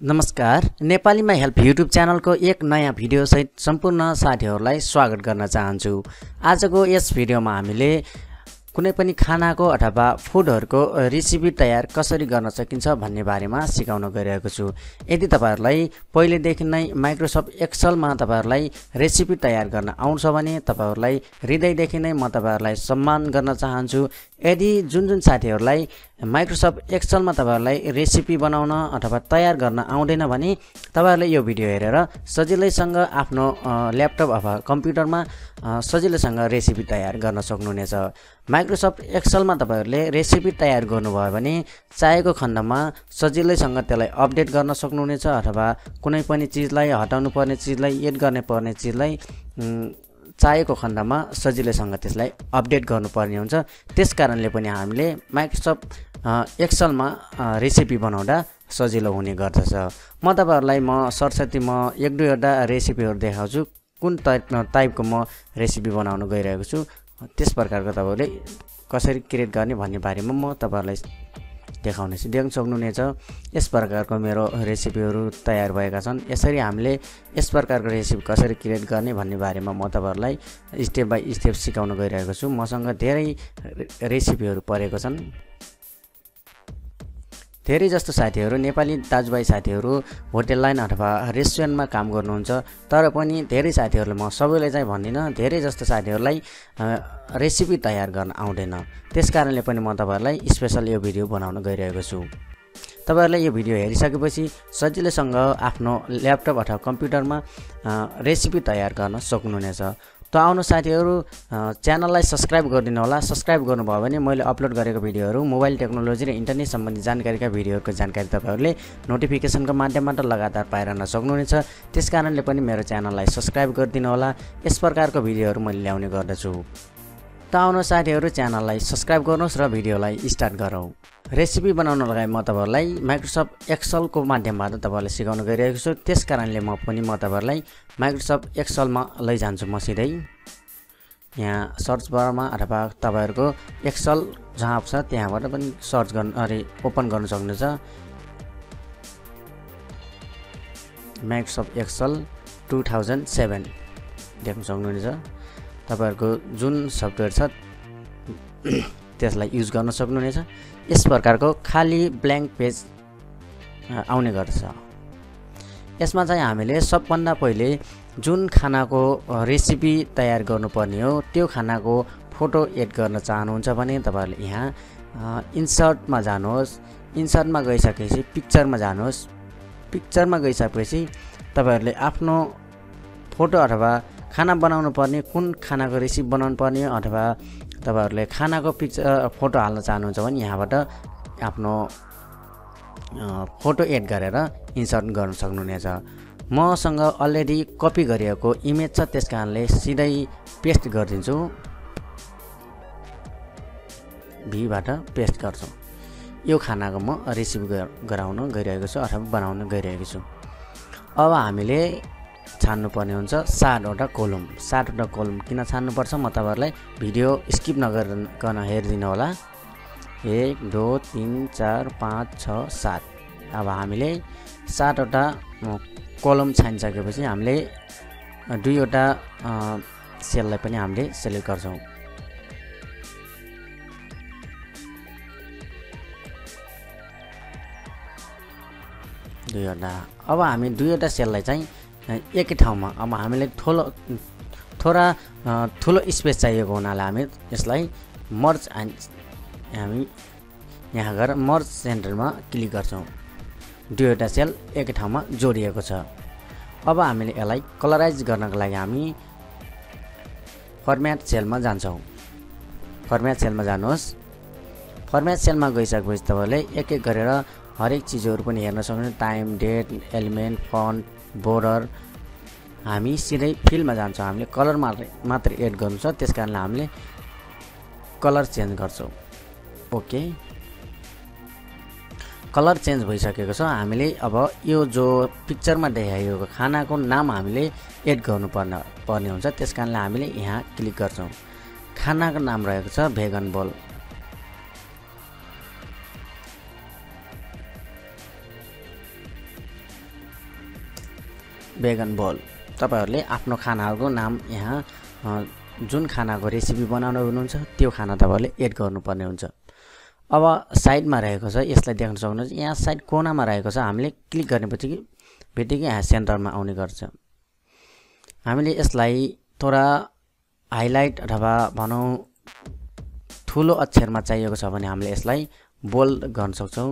नमस्कार, नेपालीमा help YouTube च्यानलको एक नयाँ भिडियो सहित सम्पूर्ण साथीहरूलाई स्वागत गर्न चाहन्छु। आजको यस भिडियोमा हामीले कुनै पनि खानाको अथवा फुडहरूको रेसिपी तयार कसरी गर्न सकिन्छ भन्ने बारेमा सिकाउन गइरहेको छु। यदि तपाईहरुलाई पहिलेदेखि नै माइक्रोसफ्ट एक्सेलमा तपाईहरुलाई रेसिपी तयार गर्न आउँछ भने तपाईहरुलाई हृदयदेखि नै म तपाईहरुलाई सम्मान गर्न चाहन्छु। यदि जुन साथीहरुलाई माइक्रोसफ्ट एक्सेलमा तपाईहरुलाई रेसिपी बनाउन अथवा तयार गर्न आउँदैन भने तपाईहरुले यो भिडियो हेरेर सजिलैसँग आफ्नो ल्यापटप अथवा कम्प्युटरमा सजिलैसँग रेसिपी तयार गर्न सक्नुहुनेछ। माइक्रोसफ्ट एक्सेलमा तपाईहरुले रेसिपी तयार गर्नुभयो भने चाहेको खण्डमा सजिलैसँग त्यसलाई अपडेट गर्न सक्नुहुनेछ अथवा कुनै पनि चीजलाई हटाउनु पर्ने चीजलाई एड गर्ने पर्ने चीजलाई चाहेको खण्डमा सजिलैसँग त्यसलाई अपडेट गर्नुपर्ने हुन्छ। त्यसकारणले पनि हामीले माइक्रोसफ्ट एक्सेलमा रेसिपी बनाउँदा सजिलो हुने गर्दछ। म तपाईहरुलाई सरसर्ती एक दुईवटा रेसिपीहरु देखाउँछु कुन टाइपको म रेसिपी बनाउन गइरहेको छु। त्यस प्रकारको तपाईहरुले कसरी क्रिएट गर्ने भन्ने बारेमा म तपाईहरुलाई देखाउनेछु। देख्न सक्नुहुनेछ यस प्रकारको मेरो रेसिपीहरु तयार भएका छन्। यसरी हामीले यस प्रकारको रेसिपी कसरी क्रिएट गर्ने भन्ने बारेमा म तपाईहरुलाई स्टेप बाइ स्टेप सिकाउन गइरहेको छु। मसँग धेरै रेसिपीहरु परेको छन्। धेरै जस्तो साथीहरु नेपाली दाजुभाइ साथीहरु होटल लाइन अथवा रेस्टुरेन्टमा काम गर्नुहुन्छ। तर पनि धेरै साथीहरुले म सबैलाई चाहिँ भन्दिन, धेरै जस्तो साथीहरुलाई रेसिपी तयार गर्न आउँदैन। त्यसकारणले पनि म तपाईहरुलाई स्पेशल यो भिडियो बनाउन गइरहेको छु। तपाईहरुले यो भिडियो हेरिसकेपछि सजिलैसँग आफ्नो ल्यापटप अथवा कम्प्युटरमा रेसिपी तयार गर्न सक्नुहुनेछ। त आउनु साथीहरु च्यानललाई सब्स्क्राइब गरिदिनु होला। सब्स्क्राइब गर्नुभयो भने मैले अपलोड गरेको भिडियोहरु मोबाइल टेक्नोलोजी र इन्टरनेट सम्बन्धी जानकारीका भिडियोहरुको जानकारी तपाईहरुले नोटिफिकेसनको माध्यमबाट लगातार पाइरहन सक्नुहुनेछ। त्यसकारणले पनि मेरो च्यानललाई सब्स्क्राइब गरिदिनु होला। यस प्रकारको भिडियोहरु मैले ल्याउने गर्दछु। त आउनु साथीहरु च्यानललाई सब्स्क्राइब गर्नुस् र भिडियोलाई स्टार्ट गरौँ। रेसिपी बनाउन लगाए म तपाईहरुलाई माइक्रोसफ्ट एक्सेलको माध्यमबाट तपाईहरुलाई सिकाउन गइरहेको छु। त्यसकारणले म तपाईहरुलाई माइक्रोसफ्ट एक्सेलमा लैजान्छु। म सिधै यहाँ सर्च बारमा अथवा तपाईहरुको एक्सेल जहाँ छ त्यहाँबाट पनि सर्च गर्न ओपन गर्न सक्नुहुन्छ। माइक्रोसफ्ट एक्सेल 2007 देख्न सक्नुहुनेछ। तपाईहरुको जुन सफ्टवेयर छ त्यसलाई युज गर्न सक्नुहुनेछ। यस प्रकारको खाली ब्ल्याङ्क पेज आउने गर्छ। यसमा चाहिँ हामीले सबभन्दा पहिले जुन खानाको रेसिपी तयार गर्नुपर्ने हो त्यो खानाको फोटो एड गर्न चाहनुहुन्छ भने तपाईहरुले यहाँ इन्सर्टमा जानुहोस्। इन्सर्टमा गइसकेपछि पिक्चरमा जानुहोस्। पिक्चरमा गइसकेपछि तपाईहरुले आफ्नो फोटो अथवा खाना बनाउनु पर्ने कुन खानाको रेसिपी बनाउनु पर्ने अथवा तपाईहरुले खानाको फोटो हाल्न चाहनुहुन्छ भने यहाँबाट आफ्नो फोटो एड गरेर इन्सर्ट गर्न सक्नुहुनेछ। मसँग अलरेडी कपी गरिएको इमेज छ, त्यसकारणले सिधै पेस्ट गरिदिन्छु। भीबाट पेस्ट गर्छु। यो खानाको म रेसिपी गराउन गइरहेको छु अथवा बनाउन गइरहेको छु। अब हामीले छान्नु पर्ने हुन्छ 7 वटा कोलम। 7 वटा कोलम किन छान्नुपर्छ म तपाईहरुलाई भिडियो स्किप नगरिकन हेरिदिनु होला। 1 2 3 4 5 6 7। अब हामीले 7 वटा कोलम छानिसकेपछि हामीले 2 वटा सेललाई पनि हामीले सिलेक्ट गर्छौं। अब हामी 2 वटा सेललाई चाहिँ एकै ठाउँमा अब हामीले थोड़ा ठुलो स्पेस चाहिएको हुनाले हामी यसलाई मर्ज हामी यहाँ गएर मर्ज सेन्टरमा क्लिक गर्छौं। 2 वटा सेल एकै ठाउँमा जोडिएको छ। अब हामीले यसलाई कलराइज गर्नको लागि हामी फर्म्याट सेलमा जान्छौं। फर्म्याट सेलमा जानुहोस्। फर्म्याट सेलमा गइसकेपछि तपाईले एक एक गरेर हरेक चीजहरु पनि हेर्न सक्नुहुन्छ। Time, date, element, font, border. हामी सिधै फिलमा जान्छौं। हामीले कलर मात्र एड गर्नु छ, त्यसकारणले हामीले कलर चेन्ज गर्छौं। ओके, कलर चेन्ज भइसकेको छ। हामीले अब यो जो पिक्चरमा देखाइएको खानाको नाम हामीले एड गर्नुपर्ने हुन्छ। त्यसकारणले हामीले यहाँ क्लिक गर्छौं। खानाको नाम रहेको छ भेगन बोल। भेगन बोल। तपाईहरुले आफ्नो खानाहरुको नाम यहाँ जुन खानाको रेसिपी बनाउनु हुनुहुन्छ त्यो खाना तपाईहरुले एड गर्नुपर्ने हुन्छ। अब साइडमा रहेको छ यसलाई देख्न सक्नुहुन्छ, यहाँ साइड कोनामा रहेको छ। हामीले क्लिक गर्ने बित्तिकै यहाँ सेन्टरमा आउने गर्छ। हामीले यसलाई थोडा हाइलाइट अथवा भनौं ठुलो अक्षरमा चाहिएको छ भने हामीले यसलाई बोल्ड गर्न सक्छौं।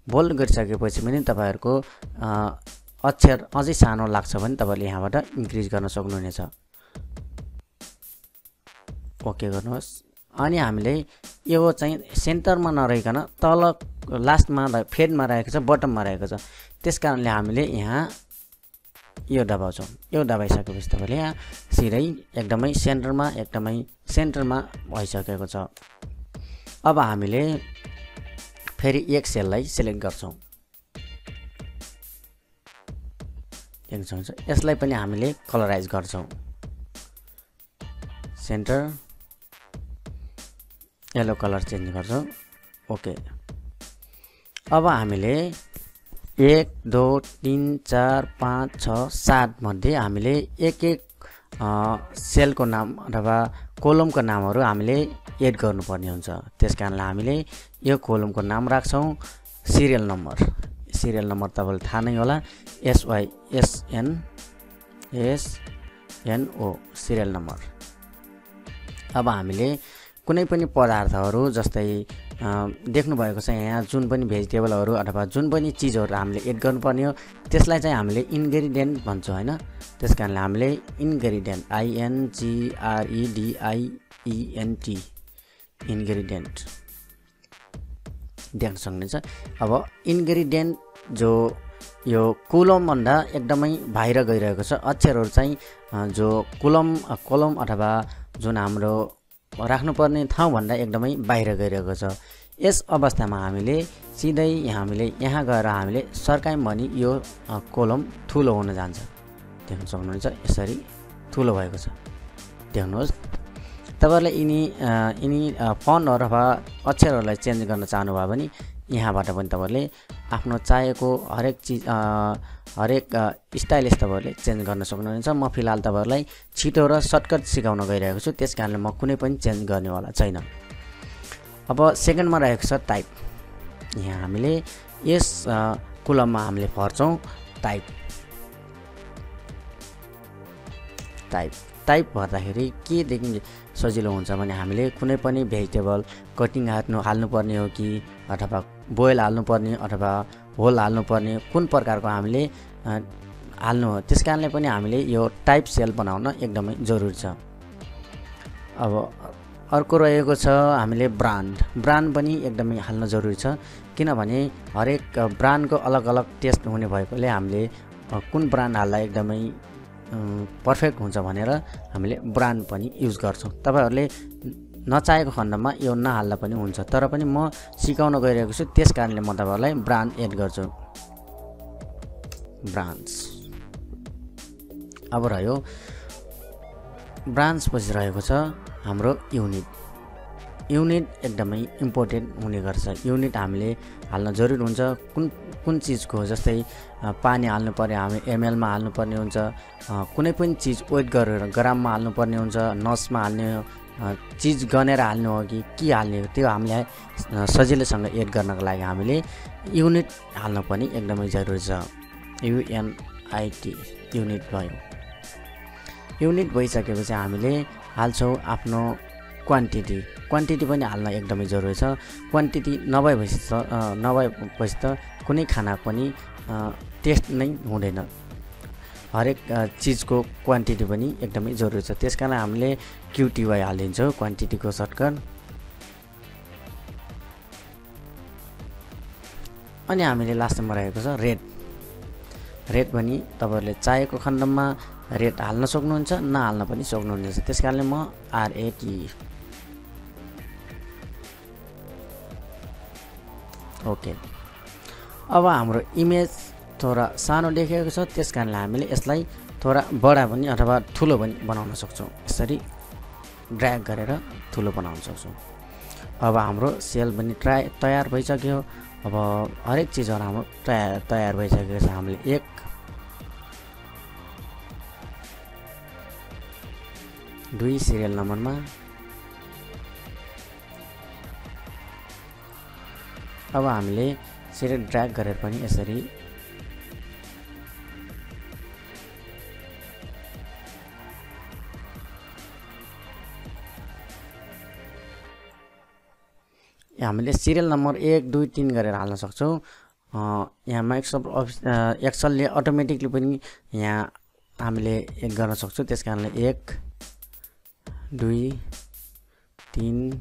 बोल्ड गरिसकेपछि पनि तपाईहरुको अक्षर अझै सानो लाग्छ भने तपाईले यहाँबाट इन्क्रिज गर्न सक्नुहुनेछ। ओके गर्नुहोस्। अनि हामीले यो चाहिँ सेन्टरमा नरहिकन तल लास्टमा फेडमा रहेको छ, बटममा रहेको छ। त्यसकारणले हामीले यहाँ यो दबाउँछौं। यो दबाइसकेपछि तपाईले यहाँ सिधै एकदमै सेन्टरमा भइसकेको छ। अब हामीले फेरि एक सेललाई सिलेक्ट गर्छौं। यसलाई पनि हामीले कलराइज गर्छौं। सेन्टर येलो कलर चेन्ज गर्छौं। ओके। अब हामीले 1 2 3 4 5 6 7 मध्ये हामीले एक सेलको नाम अथवा कोलमको नामहरु हामीले एड गर्नुपर्ने हुन्छ। त्यसकारणले हामीले यो कोलमको नाम राख्छौं सिरियल नम्बर। सिरियल नम्बर तपाईलाई थाहा नै होला, SYSNO सिरियल नम्बर। अब हामीले कुनै पनि पदार्थहरु जस्तै देख्नु भएको छ यहाँ जुन पनि भेजिटेबलहरु अथवा जुन पनि चीजहरु हामीले एड गर्नुपर्ने हो त्यसलाई चाहिँ हामीले इन्ग्रेडिएन्ट भन्छौं हैन। त्यसकारणले हामीले इन्ग्रेडिएन्ट INGREDIENT इन्ग्रेडिएन्ट देख्न सक्नुहुन्छ। अब इन्ग्रेडिएन्ट जो यो कोलम भन्दा एकदमै बाहिर गइरहेको छ। अक्षरहरु चाहिँ जो कोलम अथवा जुन हाम्रो राख्नुपर्ने ठाउँ भन्दा एकदमै बाहिर गइरहेको छ। यस अवस्थामा हामीले सिधै यहाँ गएर हामीले सर्कायौं भने यो कोलम ठुलो हुन जान्छ। देख्न सक्नुहुन्छ यसरी ठुलो भएको छ। देख्नुहोस्। तपाईहरुले यिनी फन्टहरु अथवा अक्षरहरुलाई चेन्ज गर्न चाहनुभयो भने यहाँबाट पनि तपाईहरुले आफ्नो चाहेको हरेक स्टाइलिस तपाईहरुले चेन्ज गर्न सक्नुहुन्छ। म फिलहाल तपाईहरुलाई छिटो र सर्टकट सिकाउन गइरहेको छु, त्यसकारणले म कुनै पनि चेन्ज गर्नेवाला छैन। अब सेकेन्डमा रहेको छ टाइप। यहाँ हामीले यस कोलममा हामीले भर्छौं टाइप भर्दाखेरि के देखिन्छ सजिलो हुन्छ भने हामीले कुनै पनि भेजिटेबल कटिङ हाल्नु पर्ने हो कि अथवा बोइल हाल्नु पर्ने अथवा होल हाल्नु पर्ने कुन प्रकारको हामीले हाल्नु हो। त्यसकारणले पनि हामीले यो टाइप सेल बनाउन एकदमै जरुरी छ। अब अर्को रहेको छ हामीले ब्रान्ड पनि एकदमै हाल्न जरुरी छ, किनभने हरेक ब्रान्डको अलग-अलग टेस्ट हुने भएकोले हामीले कुन ब्रान्ड हाल्दा एकदमै पर्फेक्ट हुन्छ भनेर हामीले ब्रान्ड पनि युज गर्छौं। तपाईहरुले नचाहेको खण्डमा यो नहाल्दा पनि हुन्छ, तर पनि म सिकाउन गइरहेको छु त्यसकारणले म तपाईहरुलाई ब्रान्ड एड गर्छु। ब्रान्ड्स। अब रह्यो ब्रान्ड्स पछि रहेको छ हाम्रो युनिट एकदमै इम्पोर्टेन्ट हुने गर्छ। युनिट हामीले हाल्न जरुरी हुन्छ। कुन चीजको जस्तै पानी हाल्नु पर्यो, हामी ml मा हाल्नु पर्ने हुन्छ। कुनै पनि चीज वेट गरेर ग्राममा हाल्नु पर्ने हुन्छ, नसमा हाल्ने चीज गनेर हाल्नु हो कि के हाल्ने हो त्यो हामीले सजिलैसँग एड गर्नको लागि हामीले युनिट हाल्न पनि एकदमै जरुरी छ। UNIT युनिट भयो। युनिट भइसकेपछि हामीले हाल्छौं आफ्नो क्वान्टिटी पनि हाल्न एकदमै जरुरी छ। क्वान्टिटी नभएपछि त कुनै खाना पनि टेस्ट नै हुँदैन। हरेक चीजको क्वान्टिटी पनि एकदमै जरुरी छ। त्यसकारण हामीले QTY हालिदिन्छौं क्वान्टिटीको सर्टकट। अनि हामीले लास्टमा रहेको छ रेट पनि तपाईहरुले चाहेको खण्डमा रेट हाल्न सक्नुहुन्छ, नहाल्न पनि सक्नुहुनेछ। त्यसकारणले म RAT ओके। अब हाम्रो इमेज थोडा सानो देखेको छ, त्यसकारणले हामीले यसलाई थोडा बडा पनि अथवा ठुलो पनि बनाउन सक्छौं। यसरी ड्र्याग गरेर ठुलो बनाउन सक्छौं। अब हाम्रो सेल पनि तयार भइसक्यो। अब हरेक चीजहरु हाम्रो तयार भइसकेको छ। हामीले 2 सिरियल नम्बरमा अब हामीले सिरियल ड्र्याग गरेर पनि यसरी हामीले सिरियल नम्बर 1 2 3 गरेर हाल्न सक्छौं। यहाँ माइक्रोसफ्ट एक्सेलले अटोमेटिकली पनि यहाँ हामीले एक गर्न सक्छौं। त्यसकारणले 1 2 3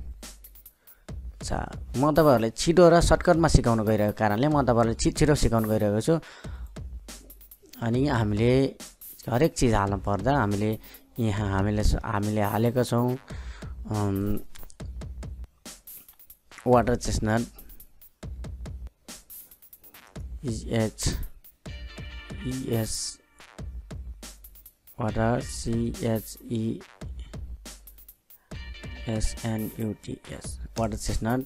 4 म तपाईहरुलाई छिटो र सर्टकटमा सिकाउन गइरहेको कारणले म तपाईहरुलाई छिटो सिकाउन गइरहेको छु। अनि हामीले हरेक चीज हाल्न पर्दा हामीले यहाँ हामीले हालेका छौं water chestnut ES water CHESNUTS water chestnut,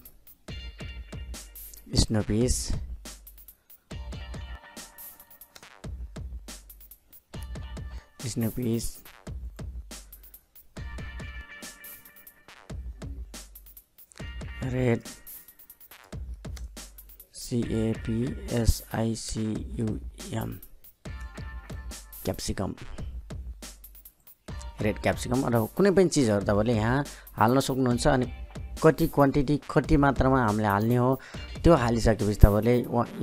snow peas, red CAPSICUM capsicum red capsicum र कुनै पनि चीजहरु तपाईले यहाँ हाल्न सक्नुहुन्छ। अनि कति क्वान्टिटी कति मात्रामा हामीले हाल्ने हो त्यो हालिसकेपछि तपाईले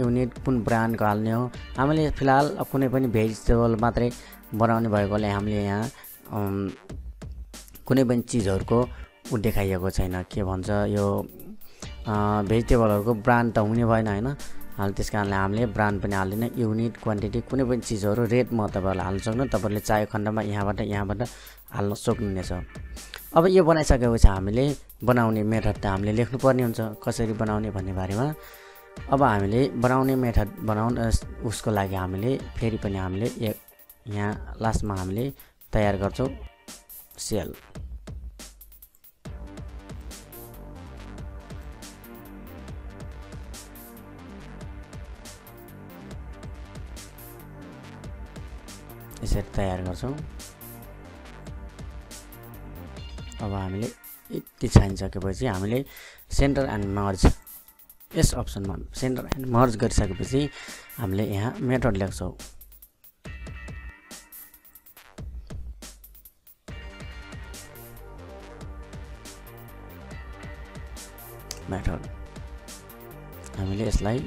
युनिट कुन ब्रान्डको हाल्ने हो। हामीले फिलहाल कुनै पनि भेजिटेबल मात्रै बनाउने भएकोले हामीले यहाँ कुनै पनि चीजहरुको देखाइएको छैन। के भन्छ यो भेजिटेबलहरुको ब्रान्ड त हुने भएन हैन। त्यसकारणले हामीले ब्रान्ड पनि हाल्दिन। युनिट क्वान्टिटी कुनै पनि चीजहरु रेट म तपाईहरुलाई हाल्न सक्नु। तपाईहरुले चाहेको खण्डमा यहाँबाट हाल्न सक्नुहुनेछ। अब यो बनाइसकेपछि हामीले बनाउने मेथड त हामीले लेख्नु पर्ने हुन्छ कसरी बनाउने भन्ने बारेमा। अब हामीले बनाउने मेथड उसको लागि हामीले फेरि पनि हामीले यहाँ लास्टमा हामीले तयार गर्छौं सेल। यसरी तयार गर्छौं। अब हामीले यति छानिसकेपछि हामीले सेन्टर एन्ड मर्ज यस अप्सनमा सेन्टर एन्ड मर्ज गरिसकेपछि हामीले यहाँ मेथड लेख्छौं। मेथड हामीले यसलाई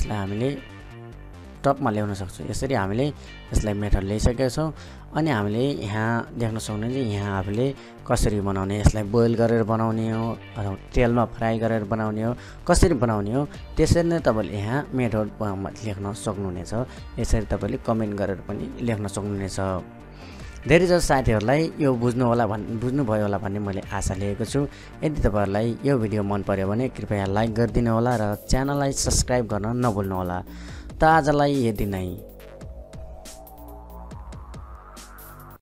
हामीले टपमा ल्याउन सक्छौं। यसरी हामीले यसलाई मेथड ल्याइसकेका छौं। अनि हामीले यहाँ देख्न सक्नुहुन्छ यहाँ हामीले कसरी बनाउने, यसलाई बोइल गरेर बनाउने हो अथवा तेलमा फ्राई गरेर बनाउने हो, कसरी बनाउने हो त्यसरी नै तपाईले यहाँ मेथड लेख्न सक्नुहुनेछ। यसरी तपाईले कमेन्ट गरेर पनि लेख्न सक्नुहुनेछ। धेरैजसो साथीहरुलाई यो बुझ्नुभयो होला भन्ने मैले आशा लिएको छु। यदि तपाईहरुलाई यो भिडियो मन पर्यो भने कृपया लाइक गरिदिनु होला र च्यानललाई सब्स्क्राइब गर्न नभुल्नु होला। त आजलाई यति नै।